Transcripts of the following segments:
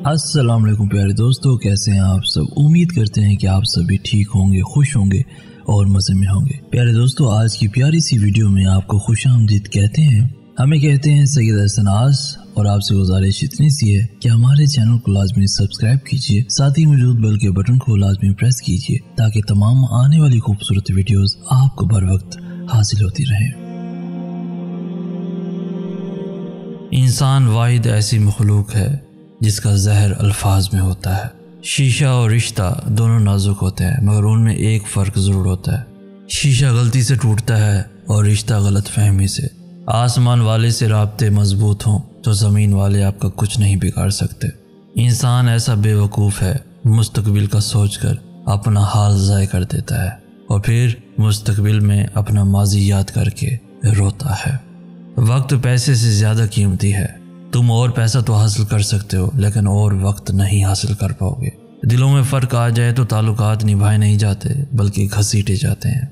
अस्सलाम वालेकुम प्यारे दोस्तों, कैसे हैं आप सब। उम्मीद करते हैं कि आप सभी ठीक होंगे, खुश होंगे और मज़े में होंगे। प्यारे दोस्तों, आज की प्यारी सी वीडियो में आपको खुशामदीद कहते हैं। हमें कहते हैं सैयद हसन आस, और आपसे गुजारिश इतनी सी है कि हमारे चैनल को लाजमी सब्सक्राइब कीजिए, साथ ही मौजूद बेल के बटन को लाजमी प्रेस कीजिए ताकि तमाम आने वाली खूबसूरत वीडियोस आपको बर वक्त हासिल होती रहें। इंसान वाहिद ऐसी मखलूक है जिसका जहर अल्फाज में होता है। शीशा और रिश्ता दोनों नाजुक होते हैं, मगर उनमें एक फ़र्क ज़रूर होता है। शीशा गलती से टूटता है और रिश्ता गलत फहमी से। आसमान वाले से राब्ते मजबूत हों तो ज़मीन वाले आपका कुछ नहीं बिगाड़ सकते। इंसान ऐसा बेवकूफ़ है, मुस्तकबिल का सोचकर अपना हाल ज़ाय कर देता है और फिर मुस्तकबिल में अपना माजी याद करके रोता है। वक्त पैसे से ज़्यादा कीमती है। तुम और पैसा तो हासिल कर सकते हो, लेकिन और वक्त नहीं हासिल कर पाओगे। दिलों में फ़र्क आ जाए तो ताल्लुकात निभाए नहीं जाते बल्कि घसीटे जाते हैं।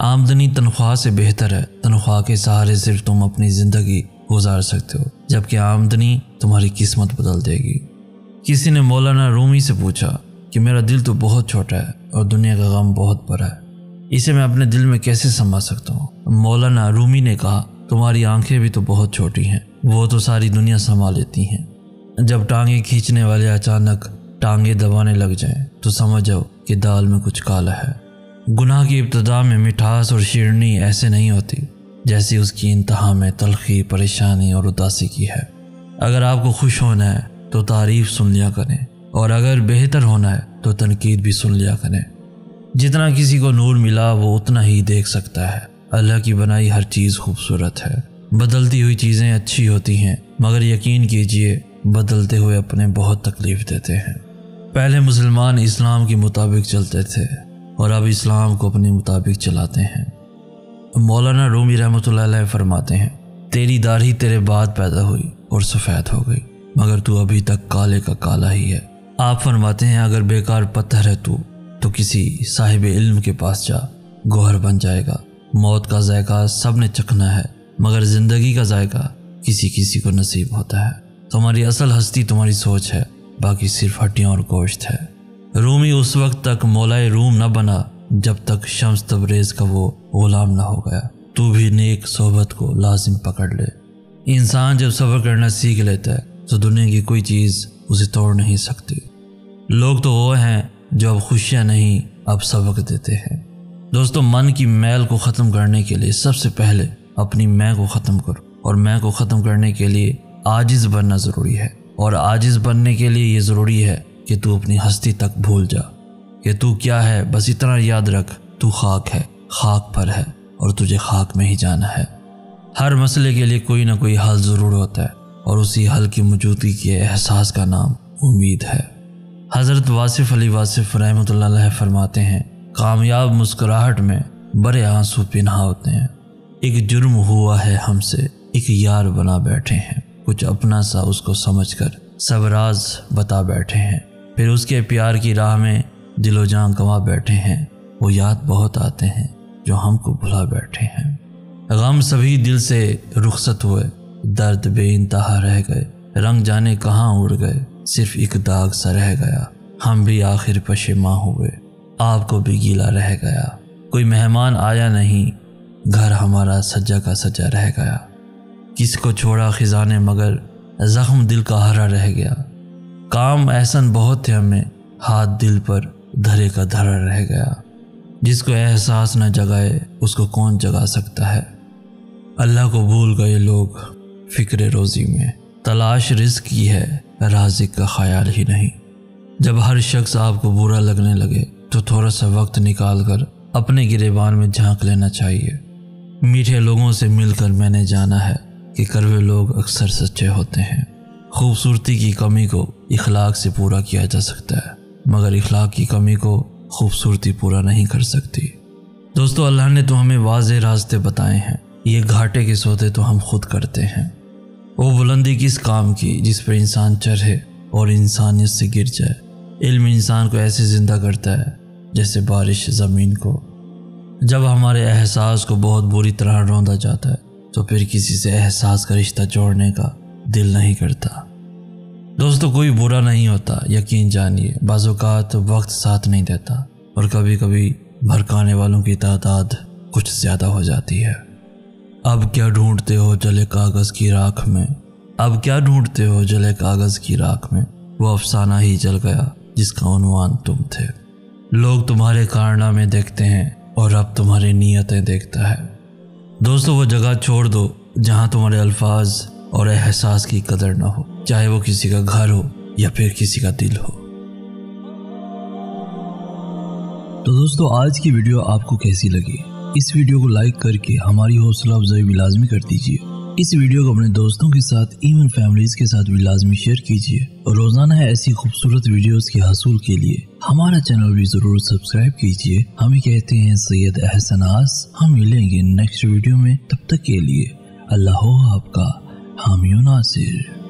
आमदनी तनख्वाह से बेहतर है। तनख्वाह के सहारे सिर्फ तुम अपनी ज़िंदगी गुजार सकते हो, जबकि आमदनी तुम्हारी किस्मत बदल देगी। किसी ने मौलाना रूमी से पूछा कि मेरा दिल तो बहुत छोटा है और दुनिया का गम बहुत बड़ा है, इसे मैं अपने दिल में कैसे संभाल सकता हूँ। मौलाना रूमी ने कहा, तुम्हारी आंखें भी तो बहुत छोटी हैं, वो तो सारी दुनिया संभाल लेती हैं। जब टांगे खींचने वाले अचानक टांगे दबाने लग जाएं तो समझ जाओ कि दाल में कुछ काला है। गुनाह की इब्तिदा में मिठास और शीरनी ऐसे नहीं होती जैसी उसकी इंतहा में तलखी, परेशानी और उदासी की है। अगर आपको खुश होना है तो तारीफ सुन लिया करें, और अगर बेहतर होना है तो तनकीद भी सुन लिया करें। जितना किसी को नूर मिला वो उतना ही देख सकता है। अल्लाह की बनाई हर चीज़ खूबसूरत है। बदलती हुई चीज़ें अच्छी होती हैं, मगर यकीन कीजिए बदलते हुए अपने बहुत तकलीफ़ देते हैं। पहले मुसलमान इस्लाम के मुताबिक चलते थे और अब इस्लाम को अपने मुताबिक चलाते हैं। मौलाना रूमी रहमतुल्लाह अलैह फरमाते हैं, तेरी दाढ़ी तेरे बाद पैदा हुई और सफ़ेद हो गई, मगर तू अभी तक काले का काला ही है। आप फरमाते हैं, अगर बेकार पत्थर है तू तो किसी साहिब इल्म के पास जा, गौहर बन जाएगा। मौत का जायका सब ने चखना है, मगर ज़िंदगी का जायका किसी किसी को नसीब होता है। तुम्हारी असल हस्ती तुम्हारी सोच है, बाकी सिर्फ हड्डियाँ और गोश्त है। रूमी उस वक्त तक मौलाए रूम न बना जब तक शम्स तबरेज़ का वो गुलाम न हो गया। तू भी नेक सोहबत को लाजिम पकड़ ले। इंसान जब सब्र करना सीख लेता है तो दुनिया की कोई चीज़ उसे तोड़ नहीं सकती। लोग तो वो हैं जो अब खुशियाँ नहीं अब सबक देते हैं। दोस्तों, मन की मैल को ख़त्म करने के लिए सबसे पहले अपनी मैं को ख़त्म करो, और मैं को ख़त्म करने के लिए आजिज़ बनना ज़रूरी है, और आजिज़ बनने के लिए ये ज़रूरी है कि तू अपनी हस्ती तक भूल जा कि तू क्या है। बस इतना याद रख, तू खाक है, खाक पर है और तुझे खाक में ही जाना है। हर मसले के लिए कोई ना कोई हल ज़रूर होता है, और उसी हल की मौजूदगी के एहसास का नाम उम्मीद है। हज़रत वासिफ़ अली वासिफ़ रहमतुल्लाह अलैह फरमाते हैं, कामयाब मुस्कुराहट में बड़े आंसू पिन्हा होते हैं। एक जुर्म हुआ है हमसे, एक यार बना बैठे हैं, कुछ अपना सा उसको समझकर सब राज बता बैठे हैं। फिर उसके प्यार की राह में दिलो जान गंवा बैठे हैं। वो याद बहुत आते हैं जो हमको भुला बैठे हैं। गम सभी दिल से रुखसत हुए, दर्द बेइंतहा रह गए, रंग जाने कहाँ उड़ गए, सिर्फ एक दाग सा रह गया। हम भी आखिर पशेमां हुए, आपको भी गीला रह गया। कोई मेहमान आया नहीं, घर हमारा सजा का सजा रह गया। किसको छोड़ा खिजाने मगर जख्म दिल का हरा रह गया। काम एहसन बहुत थे हमें, हाथ दिल पर धरे का धरा रह गया। जिसको एहसास न जगाए उसको कौन जगा सकता है। अल्लाह को भूल गए लोग फिक्र रोज़ी में, तलाश रिज़्क़ की है, राज़िक़ का ख्याल ही नहीं। जब हर शख्स आपको बुरा लगने लगे तो थोड़ा सा वक्त निकाल कर अपने गिरेबान में झांक लेना चाहिए। मीठे लोगों से मिलकर मैंने जाना है कि कड़वे लोग अक्सर सच्चे होते हैं। खूबसूरती की कमी को इखलाक से पूरा किया जा सकता है, मगर इखलाक की कमी को खूबसूरती पूरा नहीं कर सकती। दोस्तों, अल्लाह ने तो हमें वाज़े रास्ते बताए हैं, ये घाटे के सौदे तो हम खुद करते हैं। वो बुलंदी किस काम की जिस पर इंसान चढ़े और इंसानियत से गिर जाए। इल्म इंसान को ऐसे ज़िंदा करता है जैसे बारिश ज़मीन को। जब हमारे एहसास को बहुत बुरी तरह रौंदा जाता है तो फिर किसी से एहसास का रिश्ता जोड़ने का दिल नहीं करता। दोस्तों कोई बुरा नहीं होता, यकीन जानिए। बाज़ औक़ात वक्त साथ नहीं देता और कभी कभी भड़काने वालों की तादाद कुछ ज़्यादा हो जाती है। अब क्या ढूंढते हो जले कागज़ की राख में, अब क्या ढूंढते हो जले कागज़ की राख में, वो अफसाना ही जल गया जिसका उन्वान तुम थे। लोग तुम्हारे कारनामे देखते हैं और अब तुम्हारी नीयतें देखता है। दोस्तों वो जगह छोड़ दो जहां तुम्हारे अल्फाज और एहसास की कदर न हो, चाहे वो किसी का घर हो या फिर किसी का दिल हो। तो दोस्तों आज की वीडियो आपको कैसी लगी? इस वीडियो को लाइक करके हमारी हौसला अफजाई भी लाजमी कर दीजिए। इस वीडियो को अपने दोस्तों के साथ, इवन फैमिलीज के साथ भी लाजमी शेयर कीजिए और रोजाना है ऐसी खूबसूरत वीडियोस के हासिल के लिए हमारा चैनल भी जरूर सब्सक्राइब कीजिए। हमें कहते हैं सैयद अहसन आस। हम मिलेंगे नेक्स्ट वीडियो में, तब तक के लिए अल्लाह हो आपका हामी नासिर।